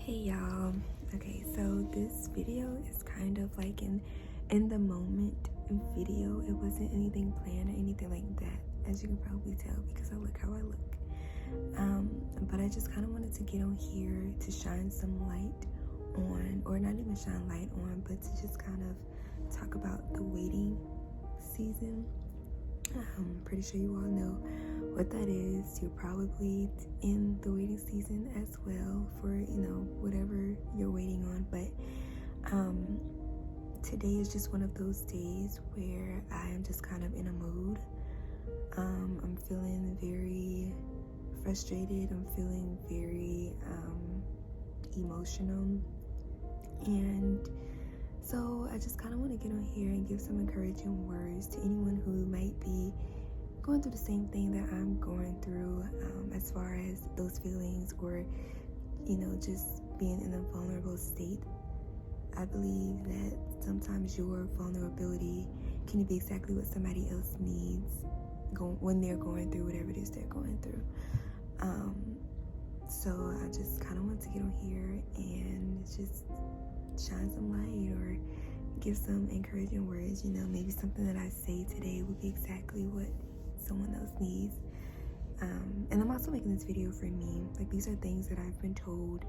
Hey y'all. Okay, so this video is kind of like an in the moment video. It wasn't anything planned or anything like that, as you can probably tell because I look how I look. But I just kind of wanted to get on here to shine some light on, or not even shine light on, but to just kind of talk about the waiting season. I'm pretty sure you all know what that is. You're probably in the waiting season as well for, whatever you're waiting on. But today is just one of those days where I am just kind of in a mood. I'm feeling very frustrated. I'm feeling very emotional. And so I just kind of want to get on here and give some encouraging words to anyone who might be going through the same thing that I'm going through, as far as those feelings or, just being in a vulnerable state. I believe that sometimes your vulnerability can be exactly what somebody else needs when they're going through whatever it is they're going through. So I just kind of want to get on here and just shine some light or give some encouraging words. Maybe something that I say today would be exactly what someone else needs. And I'm also making this video for me. Like, these are things that I've been told,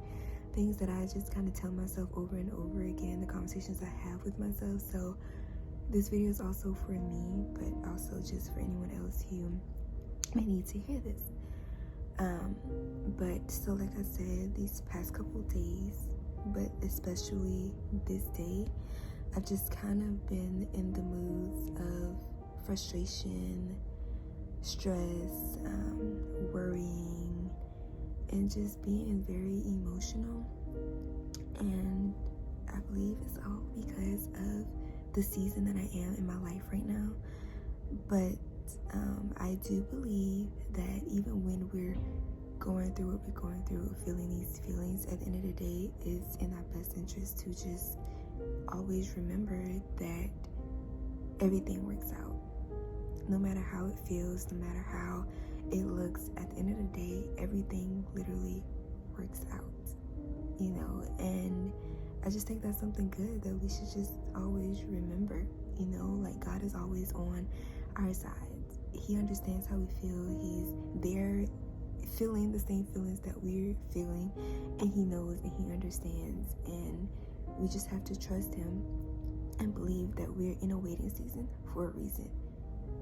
things that I just kind of tell myself over and over again, the conversations I have with myself. So this video is also for me, but also just for anyone else who may need to hear this. But so like I said, these past couple days, but especially this day, I've just kind of been in the moods of frustration, stress, worrying, and just being very emotional. And I believe it's all because of the season that I am in my life right now. But I do believe that even when we're going through what we're going through, feeling these feelings, at the end of the day, it's in our best interest to just always remember that everything works out. No matter how it feels, no matter how it looks, at the end of the day, everything literally works out, and I just think that's something good that we should just always remember. Like, God is always on our side. He understands how we feel. He's there feeling the same feelings that we're feeling, and he knows and he understands, and we just have to trust him and believe that we're in a waiting season for a reason,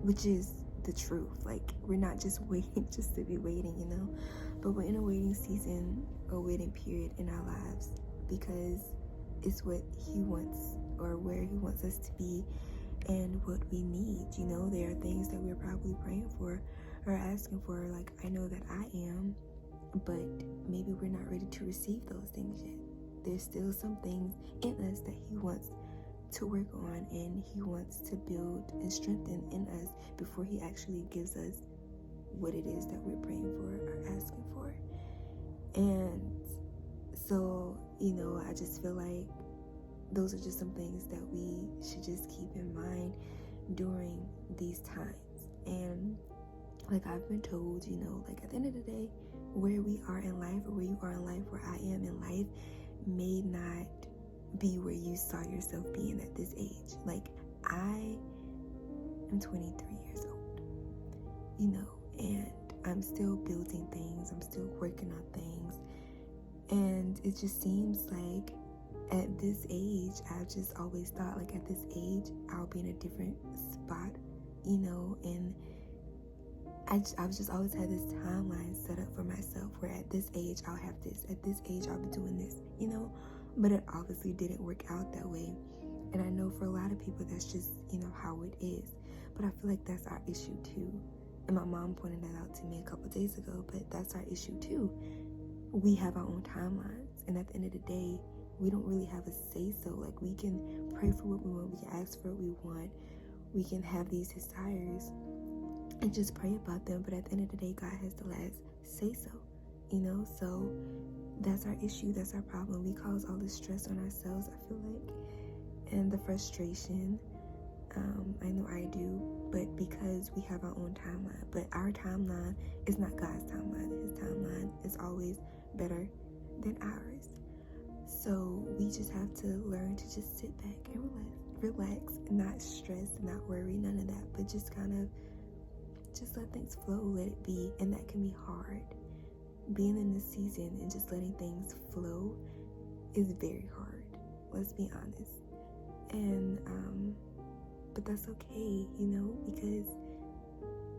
which is the truth. Like, we're not just waiting just to be waiting, but we're in a waiting season, a waiting period in our lives, because it's what he wants, or where he wants us to be, and what we need. There are things that we're probably praying for or asking for. Like, I know that I am, but maybe we're not ready to receive those things yet. There's still some things in us that he wants to work on, and he wants to build and strengthen in us before he actually gives us what it is that we're praying for or asking for. And so, I just feel like those are just some things that we should just keep in mind during these times. And like I've been told, like, at the end of the day, where we are in life, or where you are in life, where I am in life, may not be where you saw yourself being at this age. Like, I am 23 years old, and I'm still building things, I'm still working on things, and it just seems like at this age, I've just always thought, like, at this age, I'll be in a different spot, and I've just always had this timeline set up for myself, where at this age, I'll have this, at this age, I'll be doing this, but it obviously didn't work out that way. And I know for a lot of people, that's just, how it is. But I feel like that's our issue too. And my mom pointed that out to me a couple days ago, but that's our issue too. We have our own timelines, and at the end of the day, we don't really have a say-so. Like, we can pray for what we want, we can ask for what we want, we can have these desires and just pray about them, but at the end of the day, God has the last say-so, so that's our issue, that's our problem. We cause all this stress on ourselves, I feel like, and the frustration. I know I do, but because we have our own timeline. But our timeline is not God's timeline. His timeline is always better than ours. So we just have to learn to just sit back and relax, not stress, not worry, none of that, but just kind of just let things flow, let it be. And that can be hard. Being in this season and just letting things flow is very hard, let's be honest. And but that's okay, because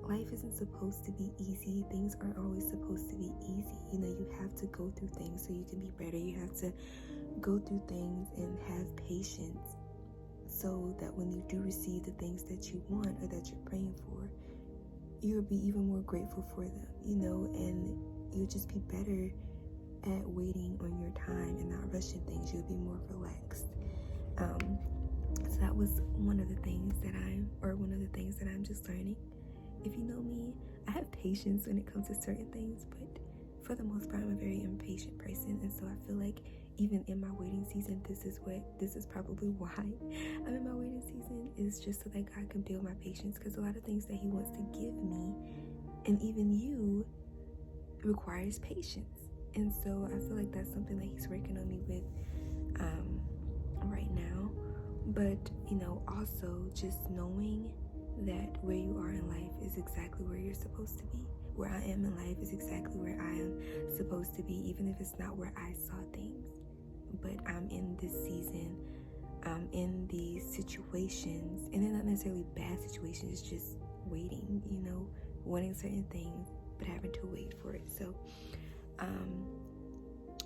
life isn't supposed to be easy. Things aren't always supposed to be easy. You have to go through things so you can be better. You have to go through things and have patience so that when you do receive the things that you want or that you're praying for, you'll be even more grateful for them, and you'll just be better at waiting on your time and not rushing things. You'll be more relaxed. So that was one of the things that I'm just learning. If you know me, I have patience when it comes to certain things, but for the most part, I'm a very impatient person. And so I feel like even in my waiting season, this is probably why I'm in my waiting season, is just so that God can build my patience, because a lot of things that he wants to give me, and even you, requires patience. And so I feel like that's something that he's working on me with right now. But also just knowing that where you are in life is exactly where you're supposed to be. Where I am in life is exactly where I am supposed to be, even if it's not where I saw things. But I'm in this season, I'm in these situations, and they're not necessarily bad situations, it's just waiting, wanting certain things, but having to wait for it. So,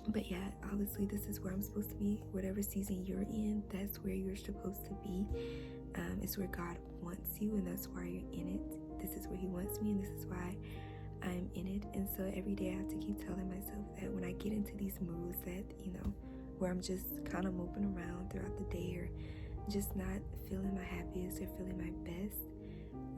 but yeah, obviously this is where I'm supposed to be. Whatever season you're in, that's where you're supposed to be. It's where God wants you, and that's why you're in it. This is where he wants me, and this is why I'm in it. And so every day I have to keep telling myself that when I get into these moods that, where I'm just kind of moping around throughout the day, or just not feeling my happiest or feeling my best,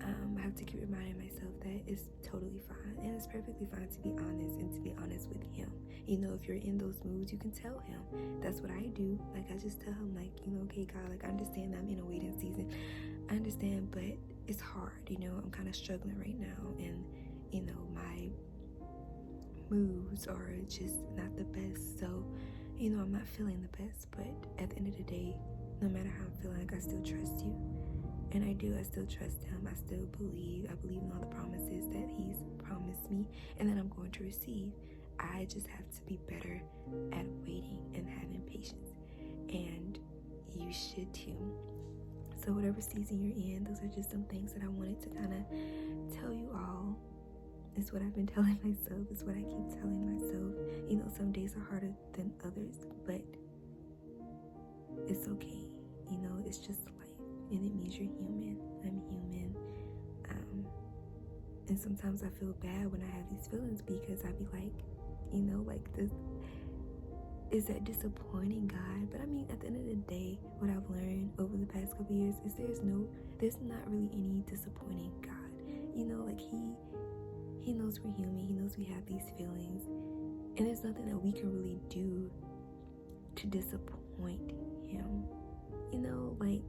I have to keep reminding myself that it's totally fine, and it's perfectly fine to be honest, and to be honest with him. If you're in those moods, you can tell him. That's what I do. Like, I just tell him, like, okay, God, like, I understand that I'm in a waiting season. I understand, but it's hard, I'm kind of struggling right now, and my moods are just not the best. So, I'm not feeling the best, but at the end of the day, no matter how I'm feeling, like, I still trust you. And I do. I still trust him. I still believe. I believe in all the promises that he's promised me and that I'm going to receive. I just have to be better at waiting and having patience. And you should too. So whatever season you're in, those are just some things that I wanted to kind of tell you all. It's what I've been telling myself. It's what I keep telling myself. Some days are harder than others, but it's okay. It's just life. And it means you're human. I'm human. And sometimes I feel bad when I have these feelings, because I be like, like, this, is that disappointing, God? But I mean, at the end of the day, what I've learned over the past couple years is there's not really any disappointing God. Like, he knows we're human. He knows we have these feelings, and there's nothing that we can really do to disappoint him. Like,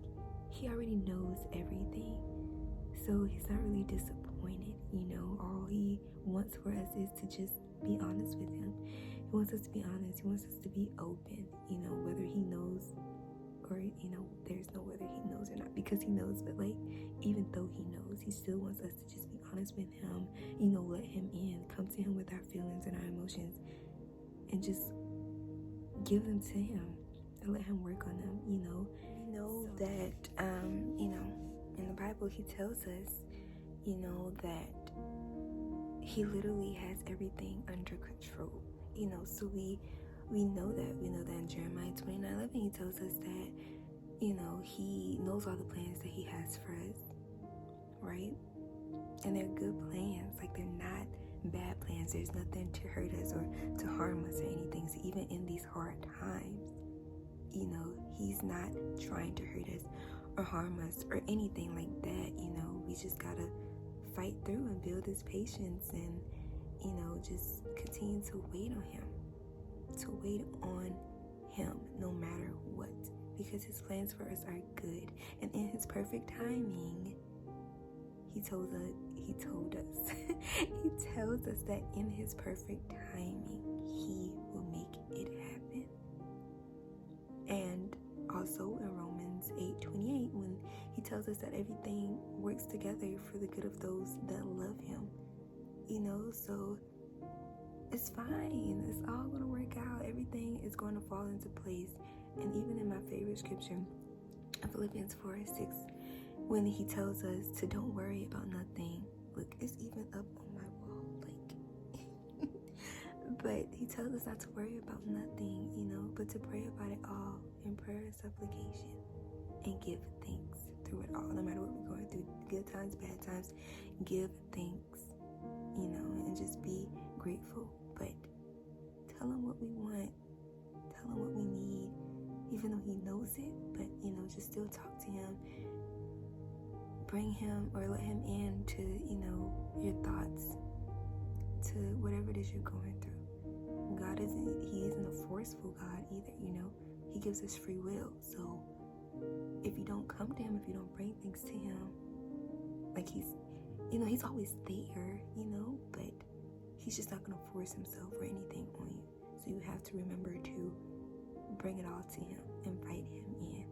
he already knows everything, so he's not really disappointed. All he wants for us is to just be honest with him. He wants us to be honest. He wants us to be open, whether he knows or, there's no whether he knows or not, because he knows. But, like, even though he knows, he still wants us to just be honest with him, let him in, come to him with our feelings and our emotions, and just give them to him and let him work on them. That in the Bible he tells us, that he literally has everything under control. So we know that. We know that in Jeremiah 29:11 he tells us that, he knows all the plans that he has for us, right? And they're good plans. Like, they're not bad plans. There's nothing to hurt us or to harm us or anything. So even in these hard times, he's not trying to hurt us or harm us or anything like that. We just gotta fight through and build his patience, and just continue to wait on him, no matter what, because his plans for us are good, and in his perfect timing, he tells us that in his perfect timing, he will make it happen. tells us that everything works together for the good of those that love him. So it's fine. It's all going to work out. Everything is going to fall into place. And even in my favorite scripture, Philippians 4:6, when he tells us to don't worry about nothing. Look, it's even up on my wall, but he tells us not to worry about nothing, but to pray about it all in prayer and supplication, and give thanks through it all, no matter what we're going through, good times, bad times. Give thanks, and just be grateful. But tell him what we want, tell him what we need, even though he knows it. But just still talk to him, bring him or let him in to your thoughts, to whatever it is you're going through. He isn't a forceful God either. He gives us free will. So if you don't come to him, if you don't bring things to him, like he's always there, but he's just not going to force himself or anything on you. So you have to remember to bring it all to him, invite him in.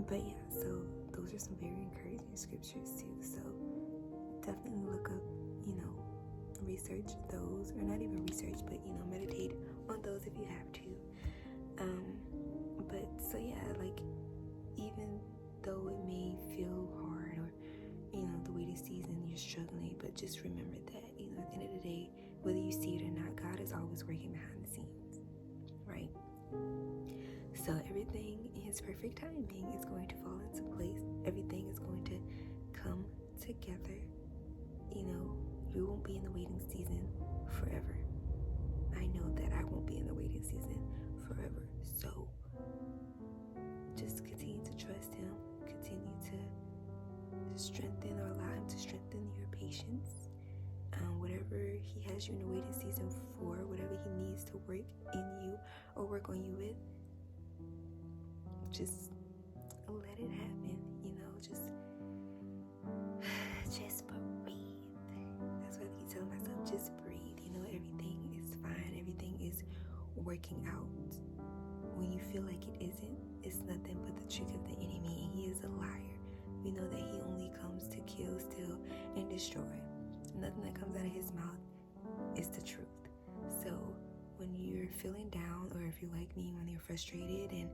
But yeah, so those are some very encouraging scriptures too. So definitely look up, research those, or not even research, but meditate on those if you have to. But so yeah, like, even though it may feel hard, or the waiting season, you're struggling, but just remember that at the end of the day, whether you see it or not, God is always working behind the scenes, right? So everything in his perfect timing is going to fall into place. Everything is going to come together. You won't be in the waiting season forever. I know that I won't be in the waiting season forever. So just continue to trust him. Continue to strengthen, or allow him to strengthen your patience. Whatever he has you in the waiting season for, whatever he needs to work in you or work on you with, just let it happen. Just breathe. That's what I keep telling myself. Just breathe. Everything is fine. Everything is working out. When you feel like it isn't, it's nothing but the trick of the enemy, and he is a liar. We know that he only comes to kill, steal, and destroy. Nothing that comes out of his mouth is the truth. So when you're feeling down, or if you're like me, when you're frustrated and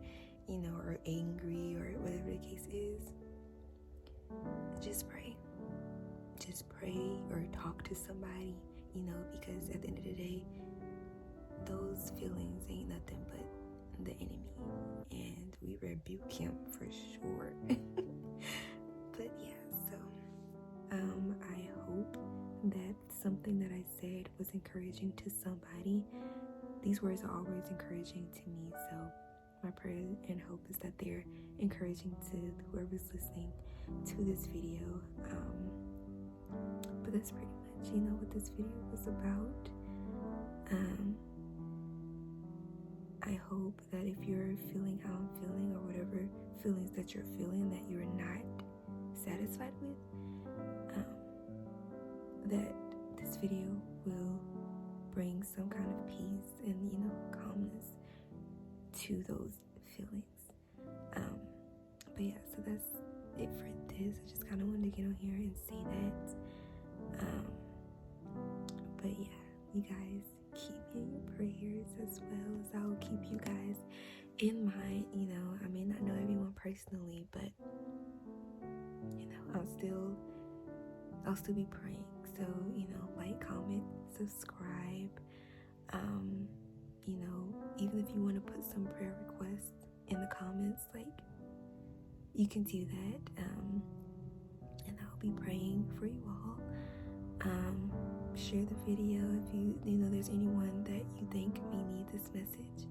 or angry, or whatever the case is, just pray. Just pray, or talk to somebody, because at the end of the day, those feelings ain't nothing but the enemy, and we rebuke him for sure. But yeah, so I hope that something that I said was encouraging to somebody. These words are always encouraging to me, so my prayer and hope is that they're encouraging to whoever's listening to this video. But that's pretty much, what this video was about. I hope that if you're feeling how I'm feeling, or whatever feelings that you're feeling that you're not satisfied with, that this video will bring some kind of peace and, calmness to those feelings. But yeah, so that's it for this. I just kind of wanted to get on here and say that. But yeah, you guys keep me in your prayers, as well as I will keep you guys in mind. I may not know everyone personally, but I'll still be praying. So like, comment, subscribe. Even if you want to put some prayer requests in the comments, like, you can do that. And I'll be praying for you all. Share the video if you know there's anyone that you think may need this message.